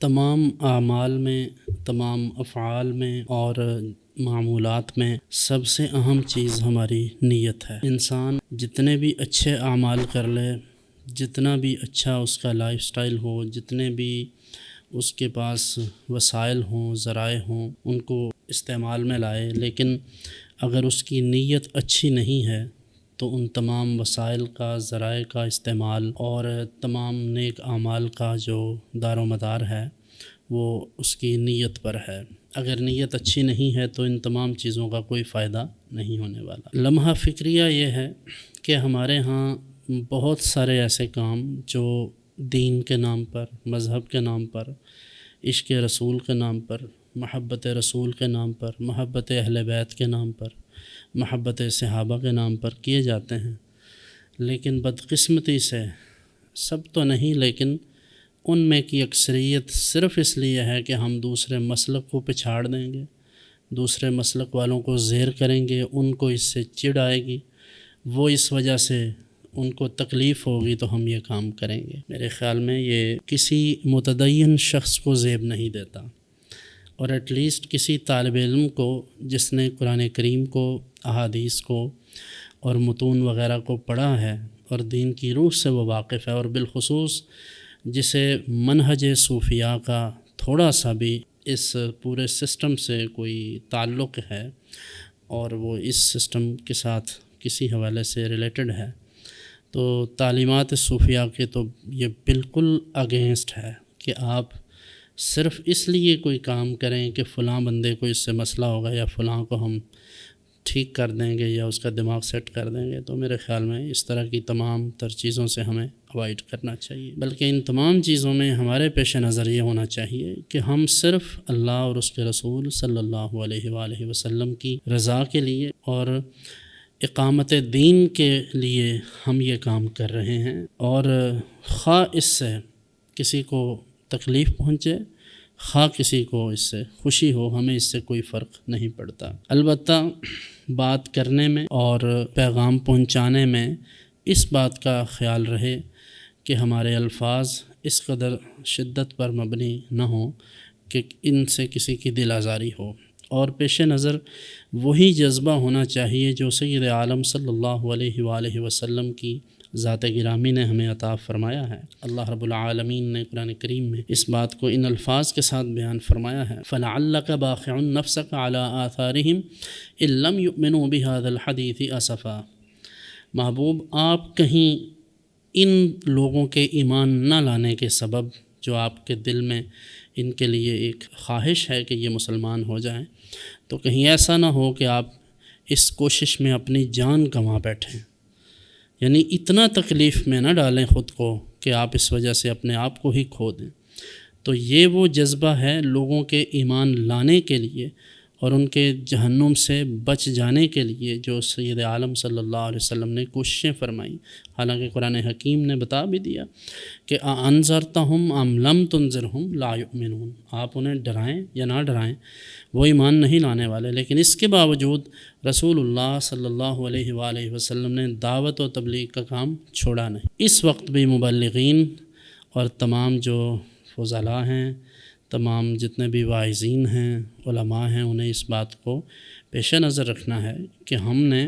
تمام اعمال میں، تمام افعال میں اور معمولات میں سب سے اہم چیز ہماری نیت ہے۔ انسان جتنے بھی اچھے اعمال کر لے، جتنا بھی اچھا اس کا لائف سٹائل ہو، جتنے بھی اس کے پاس وسائل ہوں، ذرائع ہوں، ان کو استعمال میں لائے، لیکن اگر اس کی نیت اچھی نہیں ہے تو ان تمام وسائل کا، ذرائع کا استعمال اور تمام نیک اعمال کا جو دار و مدار ہے وہ اس کی نیت پر ہے۔ اگر نیت اچھی نہیں ہے تو ان تمام چیزوں کا کوئی فائدہ نہیں ہونے والا۔ لمحہ فکریہ یہ ہے کہ ہمارے ہاں بہت سارے ایسے کام جو دین کے نام پر، مذہب کے نام پر، عشق رسول کے نام پر، محبت رسول کے نام پر، محبت اہل بیت کے نام پر، محبت صحابہ کے نام پر کیے جاتے ہیں، لیکن بدقسمتی سے سب تو نہیں، لیکن ان میں کی اکثریت صرف اس لیے ہے کہ ہم دوسرے مسلک کو پچھاڑ دیں گے، دوسرے مسلک والوں کو زیر کریں گے، ان کو اس سے چڑ آئے گی، وہ اس وجہ سے ان کو تکلیف ہوگی تو ہم یہ کام کریں گے۔ میرے خیال میں یہ کسی متدین شخص کو زیب نہیں دیتا، اور ایٹ لیسٹ کسی طالب علم کو جس نے قرآن کریم کو، احادیث کو اور متون وغیرہ کو پڑھا ہے اور دین کی روح سے وہ واقف ہے، اور بالخصوص جسے منہج صوفیاء کا تھوڑا سا بھی اس پورے سسٹم سے کوئی تعلق ہے اور وہ اس سسٹم کے ساتھ کسی حوالے سے ریلیٹڈ ہے، تو تعلیمات صوفیاء کے تو یہ بالکل اگینسٹ ہے کہ آپ صرف اس لیے کوئی کام کریں کہ فلاں بندے کو اس سے مسئلہ ہوگا یا فلاں کو ہم ٹھیک کر دیں گے یا اس کا دماغ سیٹ کر دیں گے۔ تو میرے خیال میں اس طرح کی تمام تر چیزوں سے ہمیں اوائڈ کرنا چاہیے، بلکہ ان تمام چیزوں میں ہمارے پیش نظر یہ ہونا چاہیے کہ ہم صرف اللہ اور اس کے رسول صلی اللہ علیہ وآلہ وسلم کی رضا کے لیے اور اقامت دین کے لیے ہم یہ کام کر رہے ہیں، اور خواہ اس سے کسی کو تکلیف پہنچے، خواہ کسی کو اس سے خوشی ہو، ہمیں اس سے کوئی فرق نہیں پڑتا۔ البتہ بات کرنے میں اور پیغام پہنچانے میں اس بات کا خیال رہے کہ ہمارے الفاظ اس قدر شدت پر مبنی نہ ہوں کہ ان سے کسی کی دل آزاری ہو، اور پیش نظر وہی جذبہ ہونا چاہیے جو سید عالم صلی اللہ علیہ وآلہ وسلم کی ذات گرامی نے ہمیں عطا فرمایا ہے۔ اللہ رب العالمین نے قرآن کریم میں اس بات کو ان الفاظ کے ساتھ بیان فرمایا ہے، فَلَعَلَّكَ بَاخِعٌ نَفْسَكَ عَلَىٰ آثَارِهِمْ إِن لَّمْ يُؤْمِنُوا بِهَٰذَا الْحَدِيثِ أَسَفًا۔ محبوب، آپ کہیں ان لوگوں کے ایمان نہ لانے کے سبب، جو آپ کے دل میں ان کے لیے ایک خواہش ہے کہ یہ مسلمان ہو جائیں، تو کہیں ایسا نہ ہو کہ آپ اس کوشش میں اپنی جان گنوا بیٹھیں، یعنی اتنا تکلیف میں نہ ڈالیں خود کو کہ آپ اس وجہ سے اپنے آپ کو ہی کھو دیں۔ تو یہ وہ جذبہ ہے لوگوں کے ایمان لانے کے لیے اور ان کے جہنم سے بچ جانے کے لیے جو سید عالم صلی اللہ علیہ وسلم نے کوششیں فرمائیں۔ حالانکہ قرآن حکیم نے بتا بھی دیا کہ أَأَنذَرْتَهُمْ أَمْ لَمْ تُنذِرْهُمْ لَا يُؤْمِنُونَ، آپ انہیں ڈرائیں یا نہ ڈرائیں وہ ایمان نہیں لانے والے، لیکن اس کے باوجود رسول اللہ صلی اللہ علیہ وآلہ وسلم نے دعوت و تبلیغ کا کام چھوڑا نہیں۔ اس وقت بھی مبلغین اور تمام جو فضلاء ہیں، تمام جتنے بھی واعظین ہیں، علماء ہیں، انہیں اس بات کو پیش نظر رکھنا ہے کہ ہم نے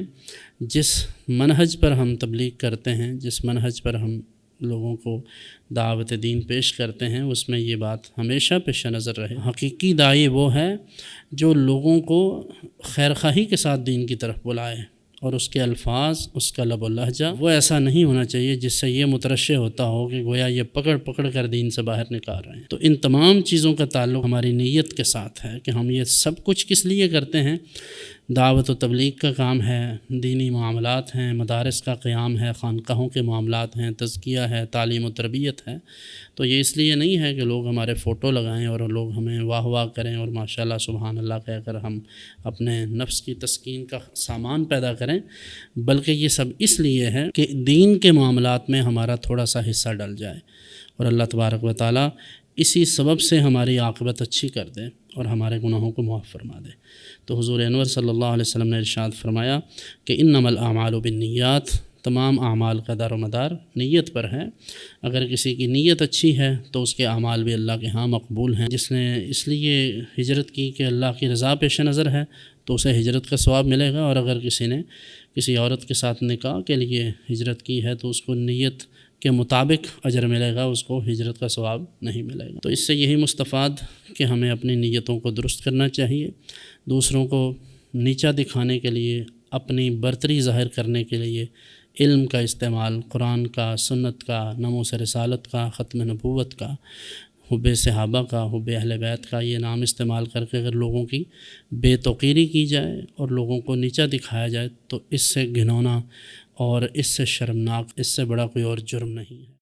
جس منہج پر ہم تبلیغ کرتے ہیں، جس منہج پر ہم لوگوں کو دعوت دین پیش کرتے ہیں، اس میں یہ بات ہمیشہ پیش نظر رہے۔ حقیقی داعی وہ ہے جو لوگوں کو خیر خواہی کے ساتھ دین کی طرف بلائے، اور اس کے الفاظ، اس کا لب و لہجہ وہ ایسا نہیں ہونا چاہیے جس سے یہ مترشح ہوتا ہو کہ گویا یہ پکڑ پکڑ کر دین سے باہر نکال رہے ہیں۔ تو ان تمام چیزوں کا تعلق ہماری نیت کے ساتھ ہے کہ ہم یہ سب کچھ کس لیے کرتے ہیں۔ دعوت و تبلیغ کا کام ہے، دینی معاملات ہیں، مدارس کا قیام ہے، خانقاہوں کے معاملات ہیں، تزکیہ ہے، تعلیم و تربیت ہے۔ تو یہ اس لیے نہیں ہے کہ لوگ ہمارے فوٹو لگائیں اور لوگ ہمیں واہ واہ کریں اور ماشاءاللہ سبحان اللہ کہہ کر ہم اپنے نفس کی تسکین کا سامان پیدا کریں، بلکہ یہ سب اس لیے ہے کہ دین کے معاملات میں ہمارا تھوڑا سا حصہ ڈل جائے، اور اللہ تبارک و تعالیٰ اسی سبب سے ہماری عاقبت اچھی کر دے اور ہمارے گناہوں کو معاف فرما دے۔ تو حضور انور صلی اللہ علیہ وسلم نے ارشاد فرمایا کہ انما الاعمال بالنیات، تمام اعمال کا دار و مدار نیت پر ہے۔ اگر کسی کی نیت اچھی ہے تو اس کے اعمال بھی اللہ کے ہاں مقبول ہیں۔ جس نے اس لیے ہجرت کی کہ اللہ کی رضا پیش نظر ہے تو اسے ہجرت کا ثواب ملے گا، اور اگر کسی نے کسی عورت کے ساتھ نکاح کے لیے ہجرت کی ہے تو اس کو نیت کے مطابق اجر ملے گا، اس کو ہجرت کا ثواب نہیں ملے گا۔ تو اس سے یہی مستفاد کہ ہمیں اپنی نیتوں کو درست کرنا چاہیے، دوسروں کو نیچا دکھانے کے لیے، اپنی برتری ظاہر کرنے کے لیے علم کا استعمال، قرآن کا، سنت کا، ناموس رسالت کا، ختم نبوت کا، حب صحابہ کا، حب اہل بیت کا یہ نام استعمال کر کے اگر لوگوں کی بے توقیری کی جائے اور لوگوں کو نیچا دکھایا جائے تو اس سے گھنونا اور اس سے شرمناک، اس سے بڑا کوئی اور جرم نہیں ہے۔